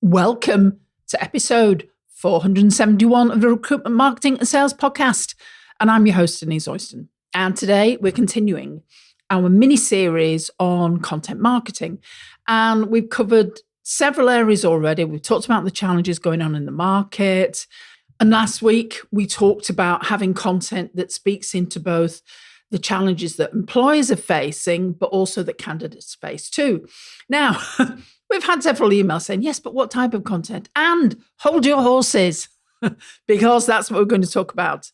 Welcome to episode 471 of the Recruitment Marketing and Sales Podcast. And I'm your host, Denise Oyston. And today we're continuing our mini-series on content marketing. And we've covered several areas already. We've talked about the challenges going on in the market. And last week, we talked about having content that speaks into both the challenges that employers are facing, but also that candidates face too. Now, we've had several emails saying, yes, but what type of content? And hold your horses, because that's what we're going to talk about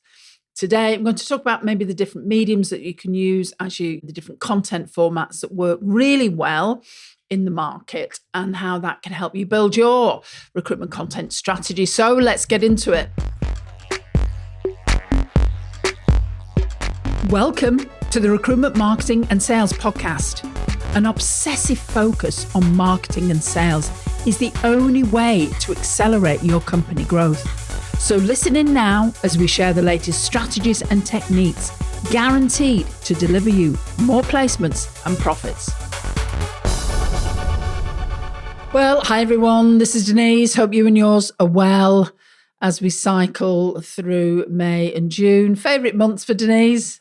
today. I'm going to talk about maybe the different mediums that you can use, the different content formats that work really well in the market and how that can help you build your recruitment content strategy. So let's get into it. Welcome to the Recruitment Marketing and Sales Podcast. An obsessive focus on marketing and sales is the only way to accelerate your company growth. So listen in now as we share the latest strategies and techniques guaranteed to deliver you more placements and profits. Well, hi everyone, this is Denise. Hope you and yours are well as we cycle through May and June. Favourite months for Denise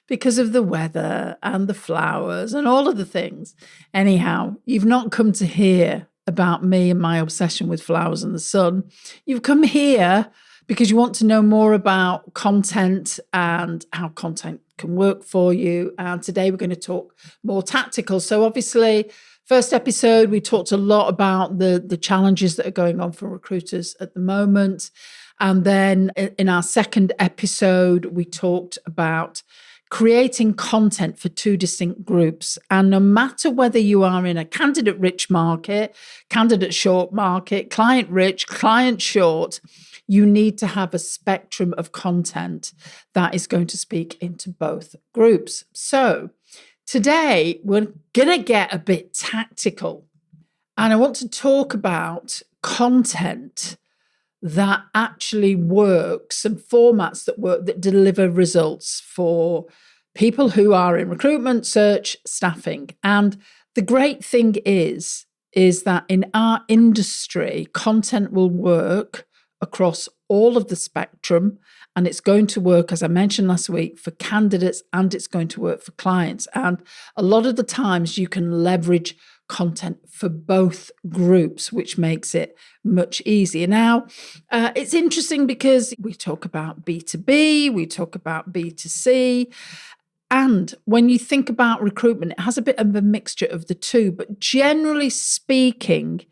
because of the weather and the flowers and all of the things. Anyhow, you've not come to hear about me and my obsession with flowers and the sun. You've come here because you want to know more about content and how content can work for you. And today we're going to talk more tactical. So obviously, first episode, we talked a lot about the challenges that are going on for recruiters at the moment. And then in our second episode, we talked about creating content for two distinct groups. And no matter whether you are in a candidate-rich market, candidate-short market, client-rich, client-short, you need to have a spectrum of content that is going to speak into both groups. So today, we're going to get a bit tactical. And I want to talk about content that actually works, some formats that work, that deliver results for people who are in recruitment, search, staffing. And the great thing is that in our industry, content will work across all of the spectrum, and it's going to work, as I mentioned last week, for candidates, and it's going to work for clients. And a lot of the times you can leverage content for both groups, which makes it much easier. Now, it's interesting because we talk about B2B, we talk about B2C, and when you think about recruitment, it has a bit of a mixture of the two, but generally speaking,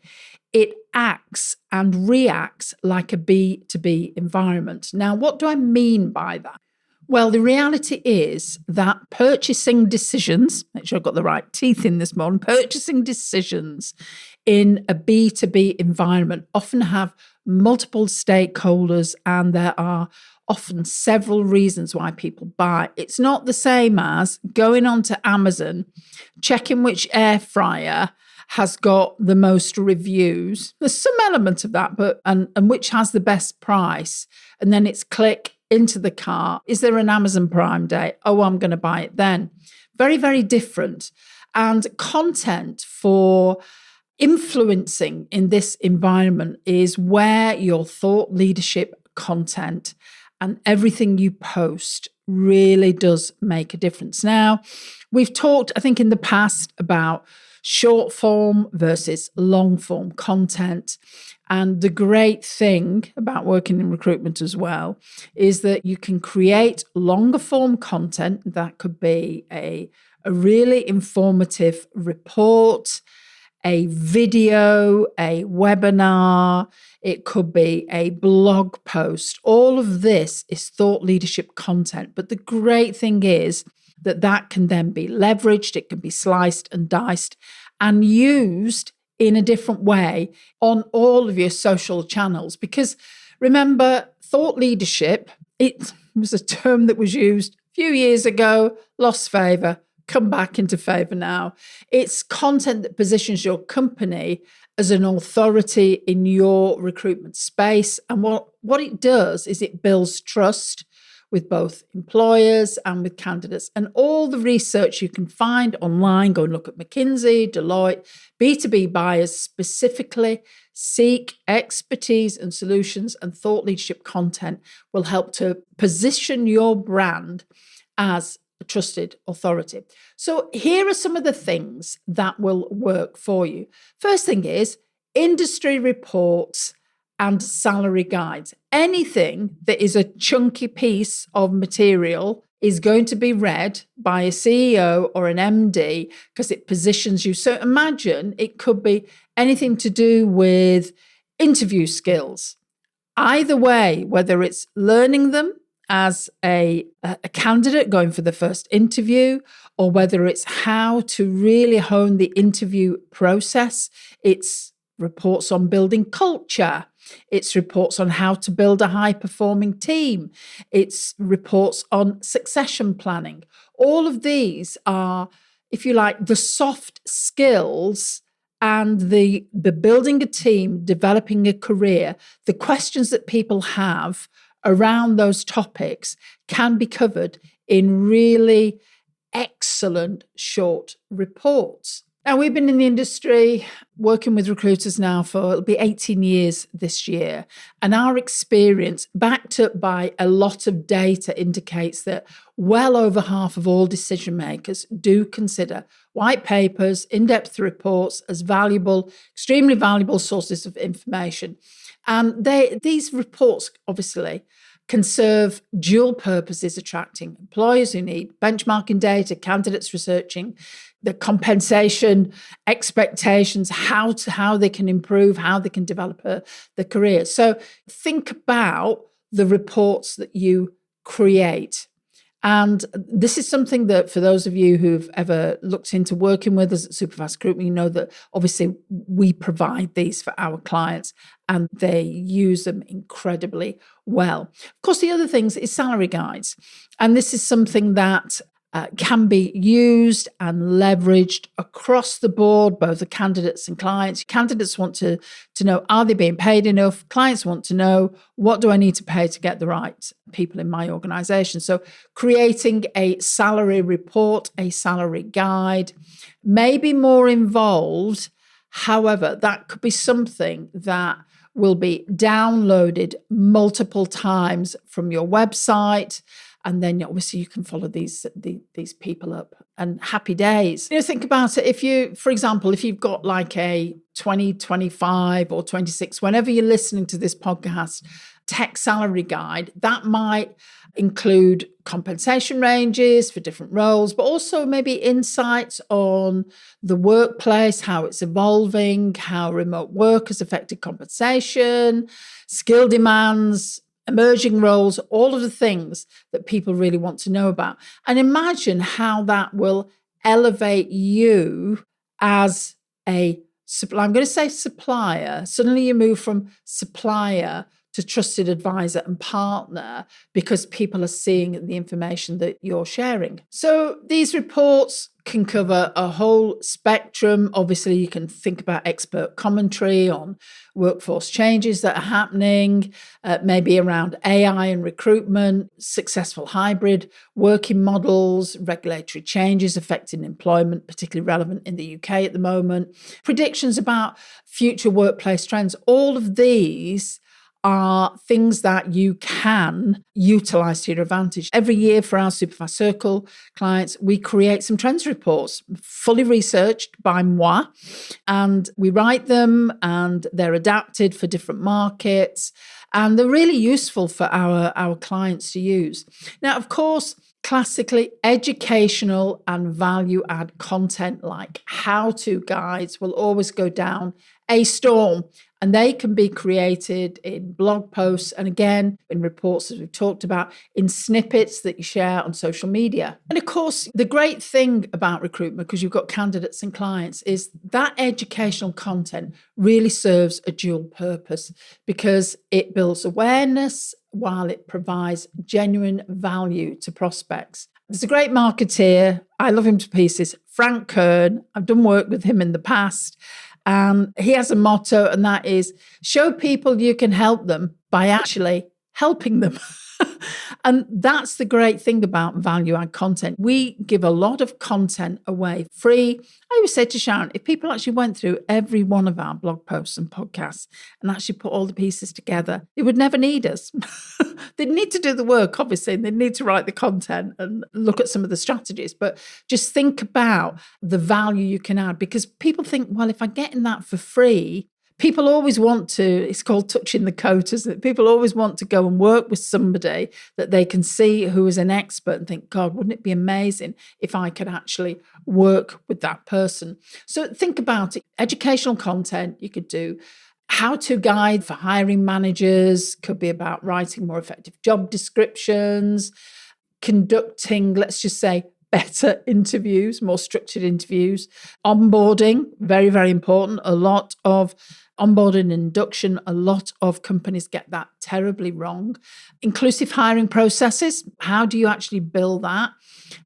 it acts and reacts like a B2B environment. Now, what do I mean by that? Well, the reality is that purchasing decisions, make sure I've got the right teeth in this morning, purchasing decisions in a B2B environment often have multiple stakeholders, and there are often several reasons why people buy. It's not the same as going onto Amazon, checking which air fryer has got the most reviews. There's some element of that, but and which has the best price, and then it's click into the cart. Is there an Amazon Prime Day? Oh, I'm going to buy it then. Very, very different. And content for influencing in this environment is where your thought leadership content and everything you post really does make a difference. Now, we've talked, I think, in the past about short form versus long form content. And the great thing about working in recruitment as well is that you can create longer form content that could be a really informative report, a video, a webinar, it could be a blog post. All of this is thought leadership content. But the great thing is that can then be leveraged, it can be sliced and diced and used in a different way on all of your social channels. Because remember, thought leadership, it was a term that was used a few years ago, lost favour, come back into favour now. It's content that positions your company as an authority in your recruitment space. And what it does is it builds trust with both employers and with candidates. And all the research you can find online, go and look at McKinsey, Deloitte, B2B buyers specifically seek expertise and solutions, and thought leadership content will help to position your brand as a trusted authority. So here are some of the things that will work for you. First thing is industry reports and salary guides. Anything that is a chunky piece of material is going to be read by a CEO or an MD because it positions you. So imagine it could be anything to do with interview skills. Either way, whether it's learning them as a candidate going for the first interview, or whether it's how to really hone the interview process, it's reports on building culture. It's reports on how to build a high-performing team. It's reports on succession planning. All of these are, if you like, the soft skills and the building a team, developing a career. The questions that people have around those topics can be covered in really excellent short reports. Now, we've been in the industry working with recruiters now for, it'll be 18 years this year. And our experience, backed up by a lot of data, indicates that well over half of all decision makers do consider white papers, in-depth reports as valuable, extremely valuable sources of information. And these reports, obviously, can serve dual purposes, attracting employers who need benchmarking data, candidates researching the compensation expectations, how they can improve, how they can develop their career. So think about the reports that you create. And this is something that, for those of you who've ever looked into working with us at Superfast Recruitment, you know that obviously we provide these for our clients and they use them incredibly well. Of course, the other things is salary guides. And this is something that can be used and leveraged across the board, both the candidates and clients. Candidates want to know, are they being paid enough? Clients want to know, what do I need to pay to get the right people in my organization? So creating a salary report, a salary guide may be more involved. However, that could be something that will be downloaded multiple times from your website. And then obviously you can follow these people up, and happy days. Think about it. If you, for example, if you've got like a 20, 25 or 26, whenever you're listening to this podcast, tech salary guide, that might include compensation ranges for different roles, but also maybe insights on the workplace, how it's evolving, how remote work has affected compensation, skill demands, emerging roles, all of the things that people really want to know about. And imagine how that will elevate you as I'm going to say supplier. Suddenly you move from supplier to trusted advisor and partner because people are seeing the information that you're sharing. So these reports can cover a whole spectrum. Obviously, you can think about expert commentary on workforce changes that are happening, maybe around AI and recruitment, successful hybrid working models, regulatory changes affecting employment, particularly relevant in the UK at the moment, predictions about future workplace trends. All of these are things that you can utilize to your advantage. Every year for our Superfast Circle clients, we create some trends reports, fully researched by moi, and we write them and they're adapted for different markets, and they're really useful for our clients to use. Now, of course, classically, educational and value-add content like how-to guides will always go down a storm, and they can be created in blog posts and, again, in reports, as we've talked about, in snippets that you share on social media. And, of course, the great thing about recruitment, because you've got candidates and clients, is that educational content really serves a dual purpose because it builds awareness while it provides genuine value to prospects. There's a great marketeer. I love him to pieces, Frank Kern. I've done work with him in the past. He has a motto, and that is, show people you can help them by actually helping them. And that's the great thing about value add content. We give a lot of content away free. I always say to Sharon, if people actually went through every one of our blog posts and podcasts and actually put all the pieces together, they would never need us. They'd need to do the work, obviously, and they'd need to write the content and look at some of the strategies. But just think about the value you can add, because people think, well, if I'm getting that for free, people always want to, it's called touching the coat, isn't it? People always want to go and work with somebody that they can see who is an expert and think, God, wouldn't it be amazing if I could actually work with that person? So think about it. Educational content you could do. How-to guide for hiring managers could be about writing more effective job descriptions, conducting, let's just say, better interviews, more structured interviews. Onboarding, very, very important. A lot of onboarding and induction, a lot of companies get that terribly wrong. Inclusive hiring processes, how do you actually build that?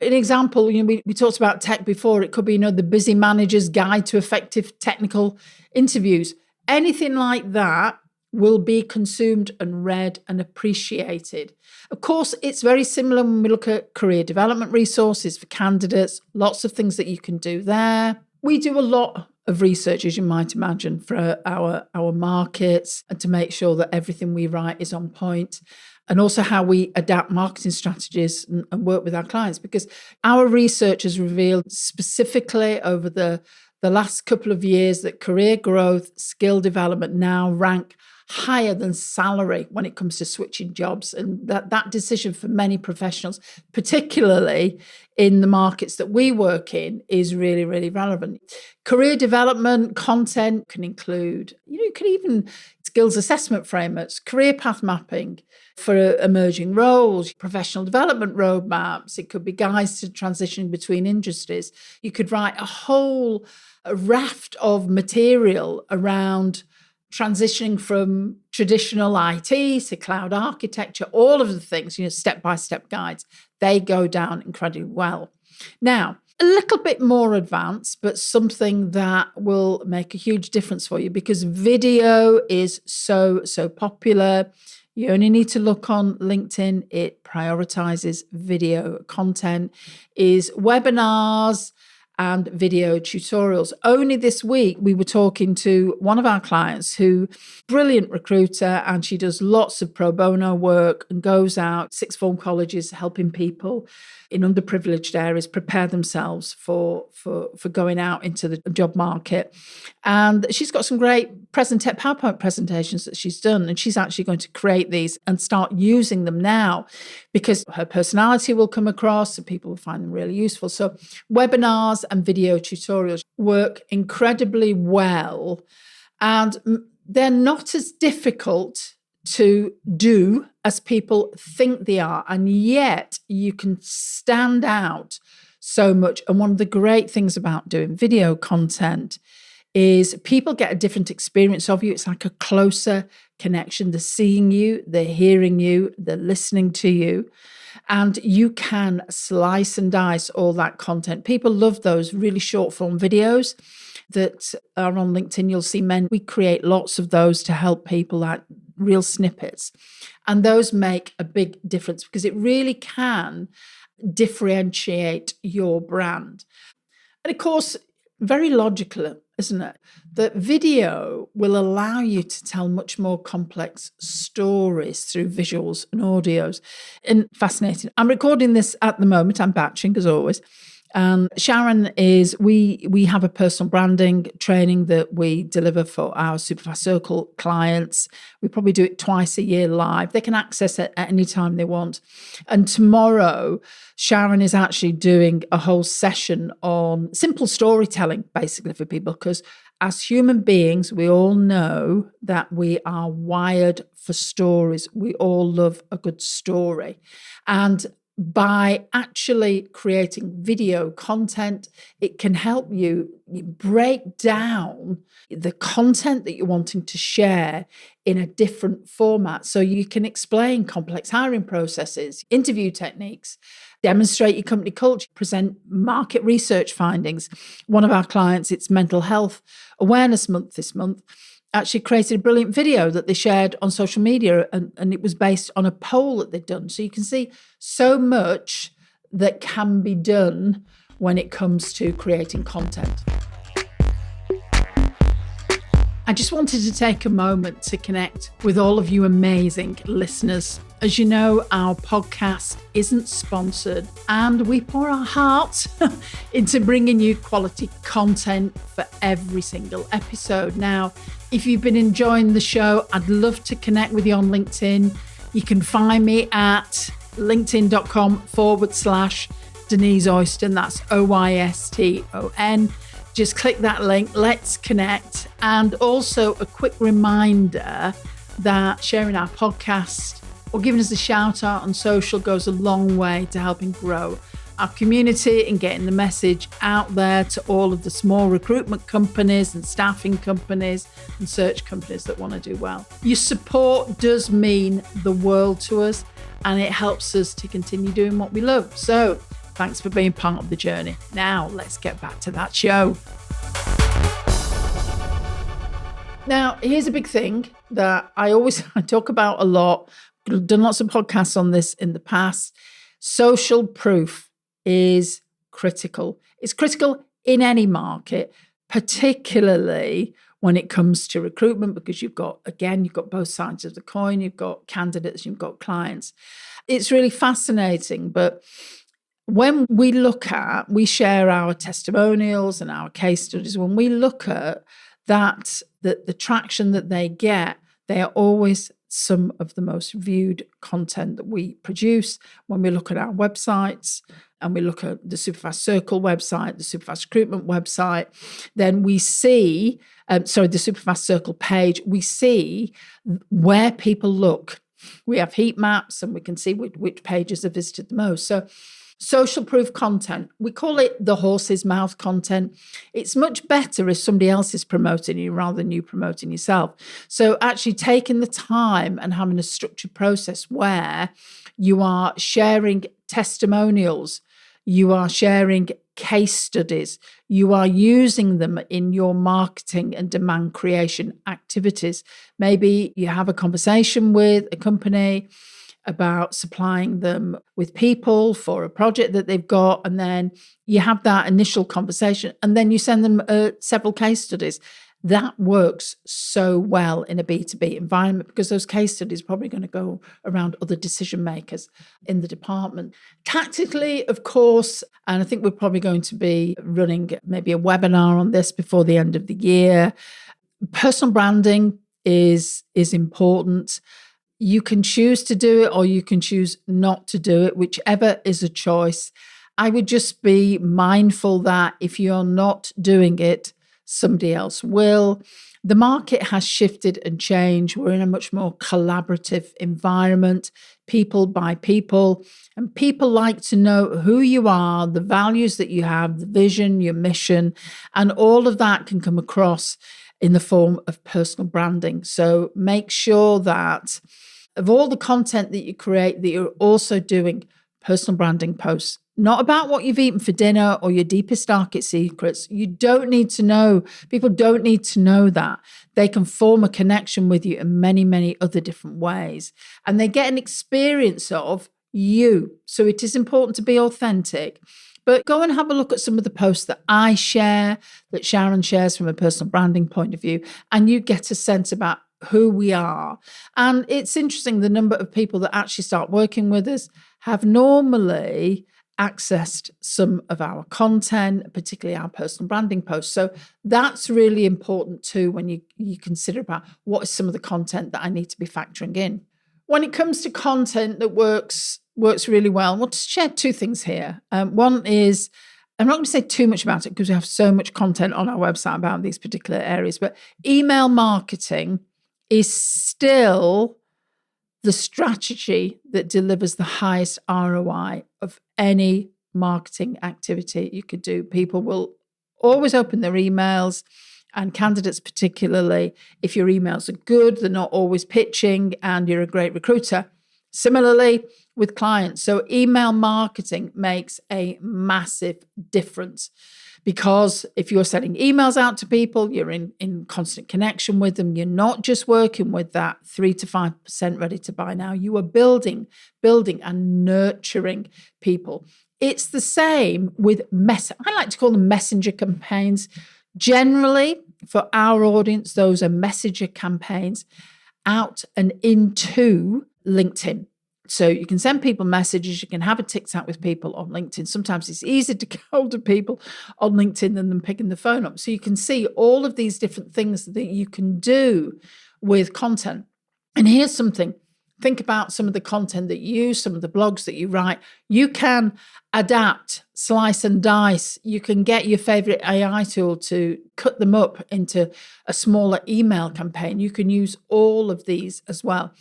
An example, we talked about tech before. It could be, the busy manager's guide to effective technical interviews. Anything like that will be consumed and read and appreciated. Of course, it's very similar when we look at career development resources for candidates, lots of things that you can do there. We do a lot of research, as you might imagine, for our markets and to make sure that everything we write is on point. And also how we adapt marketing strategies and work with our clients, because our research has revealed specifically over the last couple of years that career growth, skill development now rank higher than salary when it comes to switching jobs. And that decision for many professionals, particularly in the markets that we work in, is really, really relevant. Career development content can include, you can even skills assessment frameworks, career path mapping for emerging roles, professional development roadmaps. It could be guides to transitioning between industries. You could write a whole raft of material around transitioning from traditional IT to cloud architecture, all of the things, step-by-step guides, they go down incredibly well. Now, a little bit more advanced, but something that will make a huge difference for you, because video is so popular. You only need to look on LinkedIn. It prioritizes video content, is webinars and video tutorials. Only this week, we were talking to one of our clients who, brilliant recruiter, and she does lots of pro bono work and goes out, sixth form colleges, helping people in underprivileged areas prepare themselves for going out into the job market. And she's got some great PowerPoint presentations that she's done, and she's actually going to create these and start using them now, because her personality will come across and people will find them really useful. So webinars and video tutorials work incredibly well, and they're not as difficult to do as people think they are, and yet you can stand out so much. And one of the great things about doing video content is people get a different experience of you. It's like a closer connection. They're seeing you, they're hearing you, they're listening to you, and you can slice and dice all that content. People love those really short form videos that are on LinkedIn. You'll see we create lots of those to help people, like real snippets. And those make a big difference, because it really can differentiate your brand. And of course, very logical, isn't it? That video will allow you to tell much more complex stories through visuals and audios. And fascinating. I'm recording this at the moment. I'm batching, as always. Sharon is, we have a personal branding training that we deliver for our Superfast Circle clients. We probably do it twice a year live. They can access it at any time they want. And tomorrow, Sharon is actually doing a whole session on simple storytelling, basically, for people, because as human beings, we all know that we are wired for stories. We all love a good story. And by actually creating video content, it can help you break down the content that you're wanting to share in a different format. So you can explain complex hiring processes, interview techniques, demonstrate your company culture, present market research findings. One of our clients, it's Mental Health Awareness Month this month. actually created a brilliant video that they shared on social media, and it was based on a poll that they'd done. So you can see so much that can be done when it comes to creating content. I just wanted to take a moment to connect with all of you amazing listeners. As you know, our podcast isn't sponsored, and we pour our hearts into bringing you quality content for every single episode. Now, if you've been enjoying the show, I'd love to connect with you on LinkedIn. You can find me at linkedin.com/Denise Oyston. That's Oyston. Just click that link. Let's connect. And also a quick reminder that sharing our podcast or giving us a shout out on social goes a long way to helping grow our community and getting the message out there to all of the small recruitment companies and staffing companies and search companies that want to do well. Your support does mean the world to us, and it helps us to continue doing what we love. So thanks for being part of the journey. Now let's get back to that show. Now, here's a big thing that I talk about a lot. I've done lots of podcasts on this in the past. Social proof is critical. It's critical in any market, particularly when it comes to recruitment, because you've got both sides of the coin. You've got candidates, you've got clients. It's really fascinating. But when we share our testimonials and our case studies, when we look at that, the traction that they get, they are always some of the most viewed content that we produce. When we look at our websites and we look at the Superfast Circle website, the Superfast Recruitment website, then we see, the Superfast Circle page, we see where people look. We have heat maps and we can see which pages are visited the most. So social proof content, we call it the horse's mouth content. It's much better if somebody else is promoting you rather than you promoting yourself. So actually taking the time and having a structured process where you are sharing testimonials, you are sharing case studies, you are using them in your marketing and demand creation activities. Maybe you have a conversation with a company about supplying them with people for a project that they've got, and then you have that initial conversation, and then you send them several case studies. That works so well in a B2B environment because those case studies are probably going to go around other decision makers in the department. Tactically, of course, and I think we're probably going to be running maybe a webinar on this before the end of the year. Personal branding is important. You can choose to do it or you can choose not to do it, whichever is a choice. I would just be mindful that if you're not doing it, somebody else will. The market has shifted and changed. We're in a much more collaborative environment, people by people, and people like to know who you are, the values that you have, the vision, your mission, and all of that can come across in the form of personal branding. So make sure that of all the content that you create, that you're also doing personal branding posts, not about what you've eaten for dinner or your deepest, darkest secrets. You don't need to know. People don't need to know that. They can form a connection with you in many, many other different ways. And they get an experience of you. So it is important to be authentic. But go and have a look at some of the posts that I share, that Sharon shares from a personal branding point of view, and you get a sense about who we are. And it's interesting, the number of people that actually start working with us have normally accessed some of our content, particularly our personal branding posts. So that's really important too when you consider about what is some of the content that I need to be factoring in. When it comes to content that works really well, I want to share two things here. One is, I'm not going to say too much about it because we have so much content on our website about these particular areas, but email marketing is still the strategy that delivers the highest ROI of any marketing activity you could do. People will always open their emails, and candidates particularly, if your emails are good, they're not always pitching, and you're a great recruiter. Similarly with clients. So email marketing makes a massive difference Because if you're sending emails out to people, you're in constant connection with them. You're not just working with that 3 to 5% ready to buy now. You are building and nurturing people. It's the same with I like to call them messenger campaigns. Generally, for our audience, those are messenger campaigns out and into LinkedIn. So you can send people messages, you can have a tic-tac with people on LinkedIn. Sometimes it's easier to get hold of people on LinkedIn than them picking the phone up. So you can see all of these different things that you can do with content. And here's something. Think about some of the content that you use, some of the blogs that you write. You can adapt, slice and dice. You can get your favorite AI tool to cut them up into a smaller email campaign. You can use all of these as well.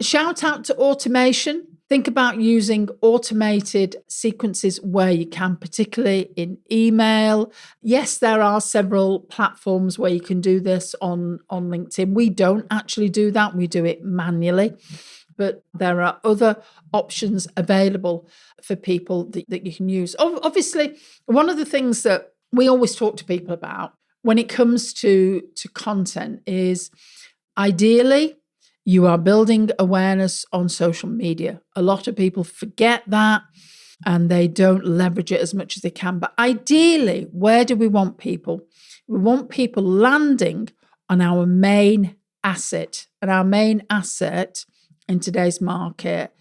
Shout out to automation. Think about using automated sequences where you can, particularly in email. Yes, there are several platforms where you can do this on LinkedIn. We don't actually do that. We do it manually. But there are other options available for people that you can use. Obviously, one of the things that we always talk to people about when it comes to content is ideally, you are building awareness on social media. A lot of people forget that and they don't leverage it as much as they can. But ideally, where do we want people? We want people landing on our main asset. And our main asset in today's market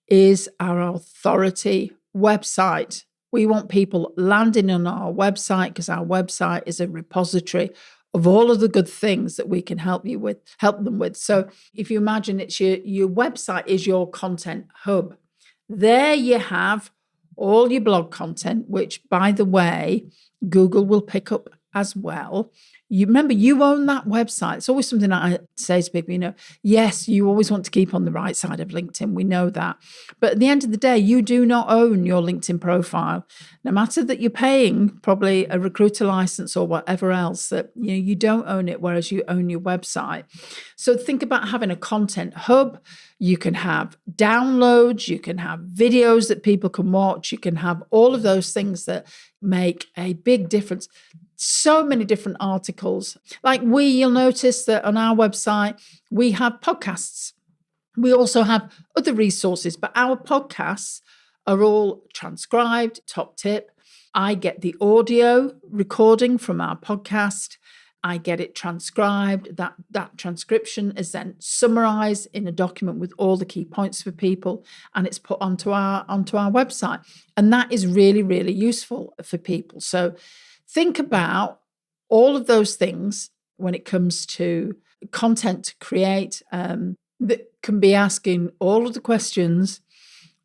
is our authority website. We want people landing on our website because our website is a repository of all of the good things that we can help them with. So if you imagine it's your website is your content hub. There you have all your blog content, which, by the way, Google will pick up as well. You remember, you own that website. It's always something that I say to people, yes, you always want to keep on the right side of LinkedIn. We know that. But at the end of the day, you do not own your LinkedIn profile. No matter that you're paying probably a recruiter license or whatever else, that you don't own it, whereas you own your website. So think about having a content hub. You can have downloads, you can have videos that people can watch, you can have all of those things that make a big difference. So many different articles. Like you'll notice that on our website, we have podcasts. We also have other resources, but our podcasts are all transcribed. Top tip. I get the audio recording from our podcast. I get it transcribed. That transcription is then summarized in a document with all the key points for people, and it's put onto our website. And that is really, really useful for people. So think about all of those things when it comes to content to create that can be asking all of the questions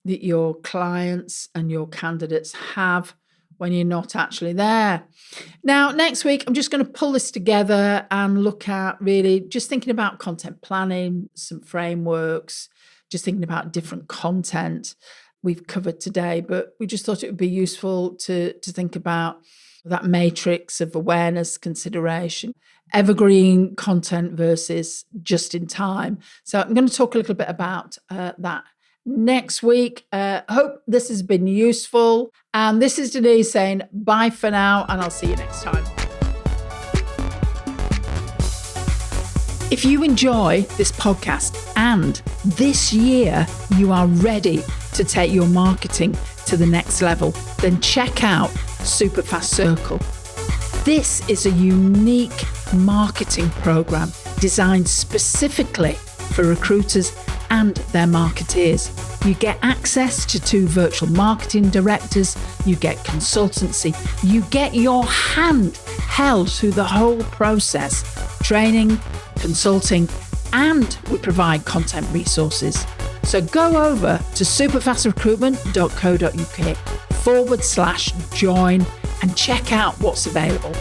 that your clients and your candidates have when you're not actually there. Now, next week, I'm just going to pull this together and look at really just thinking about content planning, some frameworks, just thinking about different content we've covered today. But we just thought it would be useful to think about that matrix of awareness, consideration, evergreen content versus just in time. So I'm going to talk a little bit about that next week. Hope this has been useful. And this is Denise saying bye for now, and I'll see you next time. If you enjoy this podcast and this year you are ready to take your marketing to the next level, then check out Superfast Circle. This is a unique marketing program designed specifically for recruiters and their marketeers. You get access to 2 virtual marketing directors, you get consultancy, you get your hand held through the whole process, training, consulting, and we provide content resources. So go over to superfastrecruitment.co.uk/join and check out what's available.